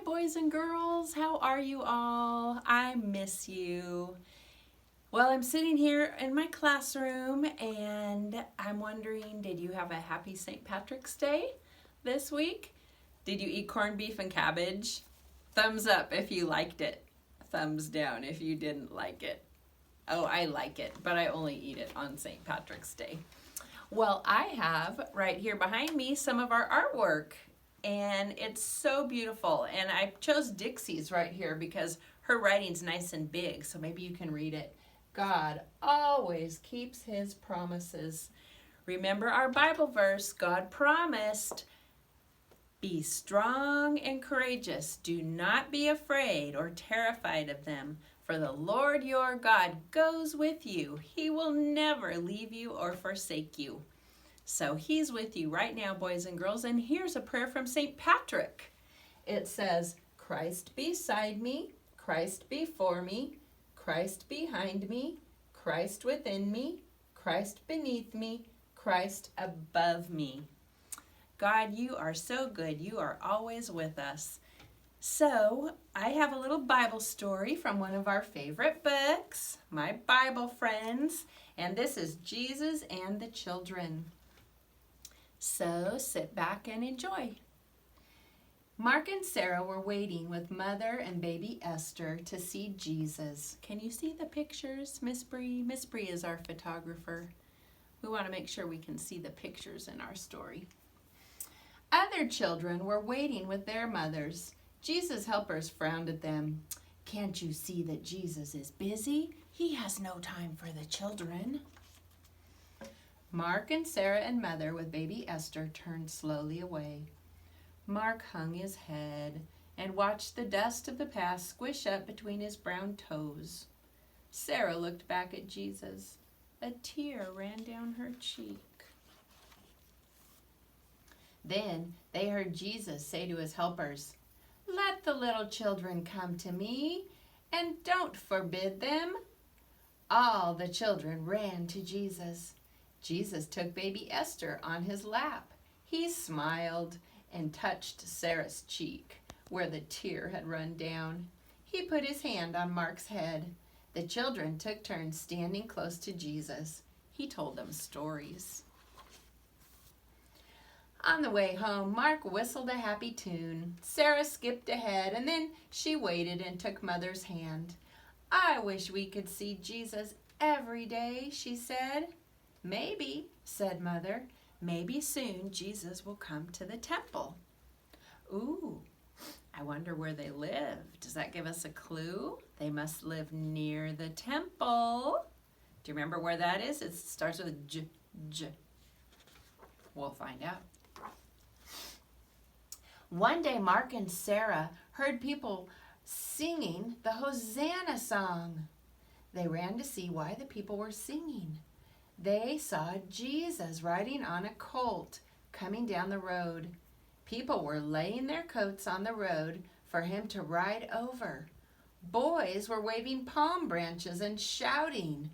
boys and girls. How are you all? I miss you. Well, I'm sitting here in my classroom and I'm wondering, did you have a happy St. Patrick's Day this week? Did you eat corned beef and cabbage? Thumbs up if you liked it. Thumbs down if you didn't like it. Oh, I like it, but I only eat it on St. Patrick's Day. Well, I have right here behind me some of our artwork, and it's so beautiful. And I chose Dixie's right here because her writing's nice and big, so maybe you can read it. God always keeps his promises. Remember our Bible verse, God promised, be strong and courageous. Do not be afraid or terrified of them. For the Lord your God goes with you. He will never leave you or forsake you. So he's with you right now, boys and girls. And here's a prayer from St. Patrick. It says, Christ beside me, Christ before me, Christ behind me, Christ within me, Christ beneath me, Christ above me. God, you are so good. You are always with us. So, I have a little Bible story from one of our favorite books, My Bible Friends, and this is Jesus and the Children. So, sit back and enjoy. Mark and Sarah were waiting with Mother and baby Esther to see Jesus. Can you see the pictures, Miss Bree? Miss Bree is our photographer. We want to make sure we can see the pictures in our story. Other children were waiting with their mothers. Jesus' helpers frowned at them. Can't you see that Jesus is busy? He has no time for the children. Mark and Sarah and Mother with baby Esther turned slowly away. Mark hung his head and watched the dust of the past squish up between his brown toes. Sarah looked back at Jesus. A tear ran down her cheek. Then they heard Jesus say to his helpers, Let the little children come to me, and don't forbid them. All the children ran to Jesus. Jesus took baby Esther on his lap. He smiled and touched Sarah's cheek, where the tear had run down. He put his hand on Mark's head. The children took turns standing close to Jesus. He told them stories. On the way home, Mark whistled a happy tune. Sarah skipped ahead, and then she waited and took Mother's hand. I wish we could see Jesus every day, she said. Maybe, said Mother. Maybe soon Jesus will come to the temple. Ooh, I wonder where they live. Does that give us a clue? They must live near the temple. Do you remember where that is? It starts with J. We'll find out. One day, Mark and Sarah heard people singing the Hosanna song. They ran to see why the people were singing. They saw Jesus riding on a colt coming down the road. People were laying their coats on the road for him to ride over. Boys were waving palm branches and shouting.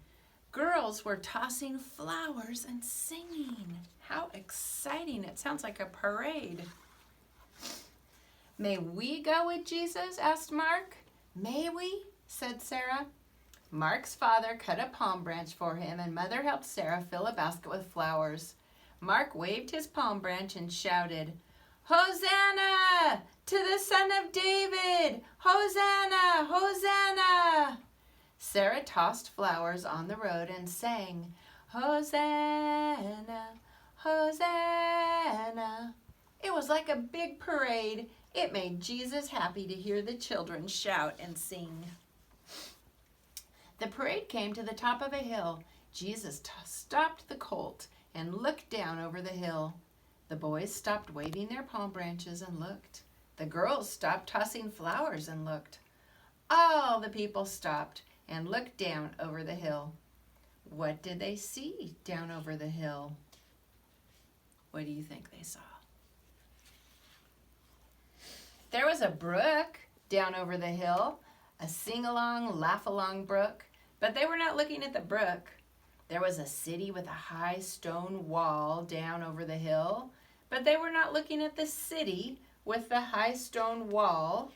Girls were tossing flowers and singing. How exciting. It sounds like a parade. May we go with Jesus? Asked Mark. May we? Said Sarah. Mark's father cut a palm branch for him, and Mother helped Sarah fill a basket with flowers. Mark waved his palm branch and shouted, Hosanna to the Son of David! Hosanna! Hosanna! Sarah tossed flowers on the road and sang, Hosanna! Hosanna! It was like a big parade. It made Jesus happy to hear the children shout and sing. The parade came to the top of a hill. Jesus stopped the colt and looked down over the hill. The boys stopped waving their palm branches and looked. The girls stopped tossing flowers and looked. All the people stopped and looked down over the hill. What did they see down over the hill? What do you think they saw? There was a brook down over the hill, a sing-along, laugh-along brook, but they were not looking at the brook. There was a city with a high stone wall down over the hill, but they were not looking at the city with the high stone wall.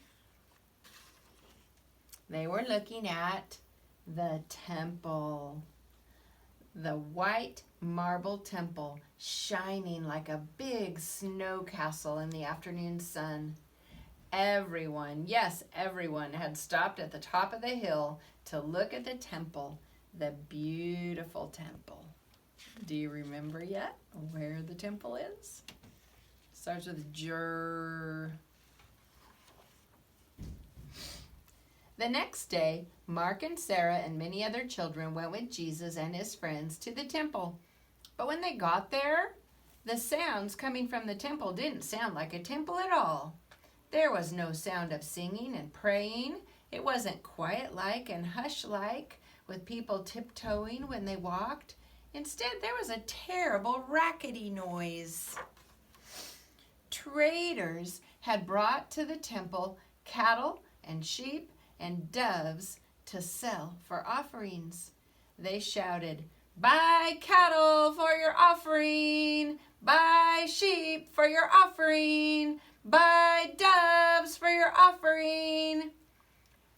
They were looking at the temple. The white marble temple shining like a big snow castle in the afternoon sun. Everyone, yes, everyone had stopped at the top of the hill to look at the temple, the beautiful temple. Do you remember yet where the temple is? Starts with Jur. The next day, Mark and Sarah and many other children went with Jesus and his friends to the temple. But when they got there, the sounds coming from the temple didn't sound like a temple at all. There was no sound of singing and praying. It wasn't quiet-like and hush-like, with people tiptoeing when they walked. Instead, there was a terrible rackety noise. Traders had brought to the temple cattle and sheep and doves to sell for offerings. They shouted, "Buy cattle for your offering! Buy sheep for your offering! Buy doves for your offering!"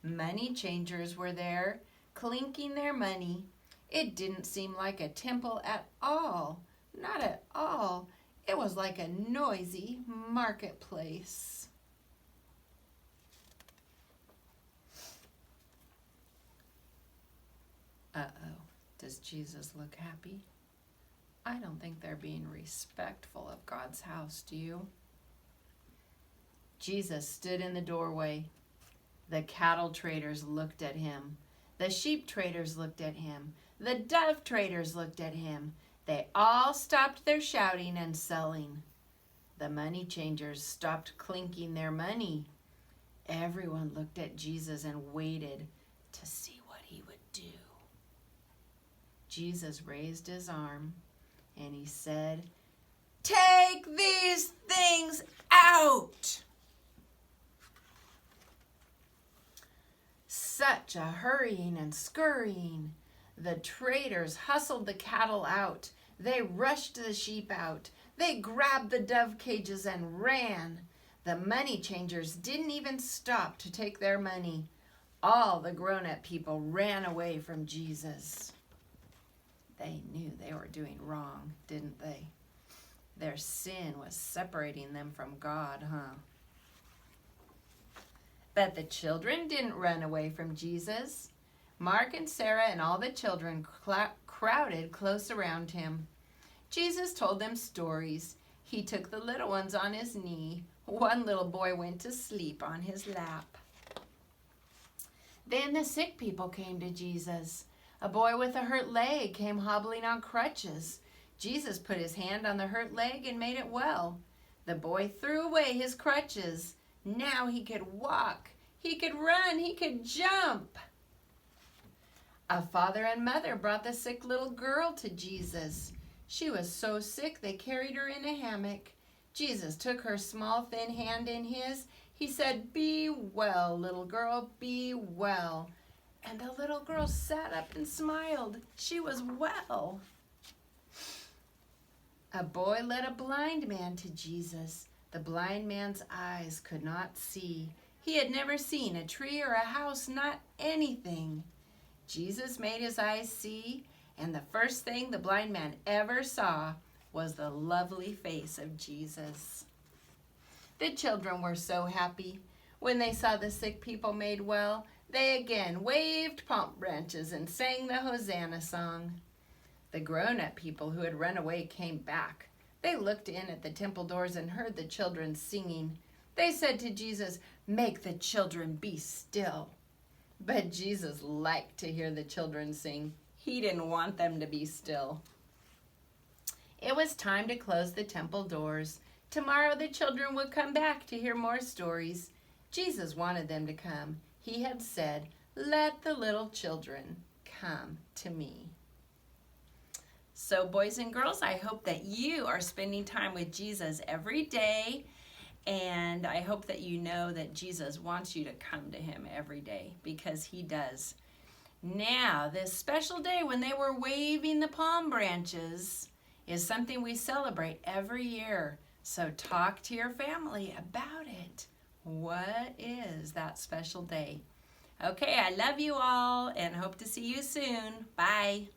Money changers were there, clinking their money. It didn't seem like a temple at all. Not at all. It was like a noisy marketplace. Uh-oh, does Jesus look happy? I don't think they're being respectful of God's house, do you? Jesus stood in the doorway. The cattle traders looked at him. The sheep traders looked at him. The dove traders looked at him. They all stopped their shouting and selling. The money changers stopped clinking their money. Everyone looked at Jesus and waited to see what he would do. Jesus raised his arm and he said, "Take these things out." Such a hurrying and scurrying. The traders hustled the cattle out. They rushed the sheep out. They grabbed the dove cages and ran. The money changers didn't even stop to take their money. All the grown-up people ran away from Jesus. They knew they were doing wrong, didn't they? Their sin was separating them from God, huh? But the children didn't run away from Jesus. Mark and Sarah and all the children crowded close around him. Jesus told them stories. He took the little ones on his knee. One little boy went to sleep on his lap. Then the sick people came to Jesus. A boy with a hurt leg came hobbling on crutches. Jesus put his hand on the hurt leg and made it well. The boy threw away his crutches. Now he could walk, he could run, he could jump. A father and mother brought the sick little girl to Jesus. She was so sick they carried her in a hammock. Jesus took her small thin hand in his. He said, "Be well, little girl, be well." And the little girl sat up and smiled. She was well. A boy led a blind man to Jesus. The blind man's eyes could not see. He had never seen a tree or a house, not anything. Jesus made his eyes see, and the first thing the blind man ever saw was the lovely face of Jesus. The children were so happy. When they saw the sick people made well, they again waved palm branches and sang the Hosanna song. The grown-up people who had run away came back. They looked in at the temple doors and heard the children singing. They said to Jesus, "Make the children be still." But Jesus liked to hear the children sing. He didn't want them to be still. It was time to close the temple doors. Tomorrow the children would come back to hear more stories. Jesus wanted them to come. He had said, "Let the little children come to me." So boys and girls, I hope that you are spending time with Jesus every day, and I hope that you know that Jesus wants you to come to him every day, because he does. Now, this special day when they were waving the palm branches is something we celebrate every year. So talk to your family about it. What is that special day? Okay, I love you all and hope to see you soon. Bye.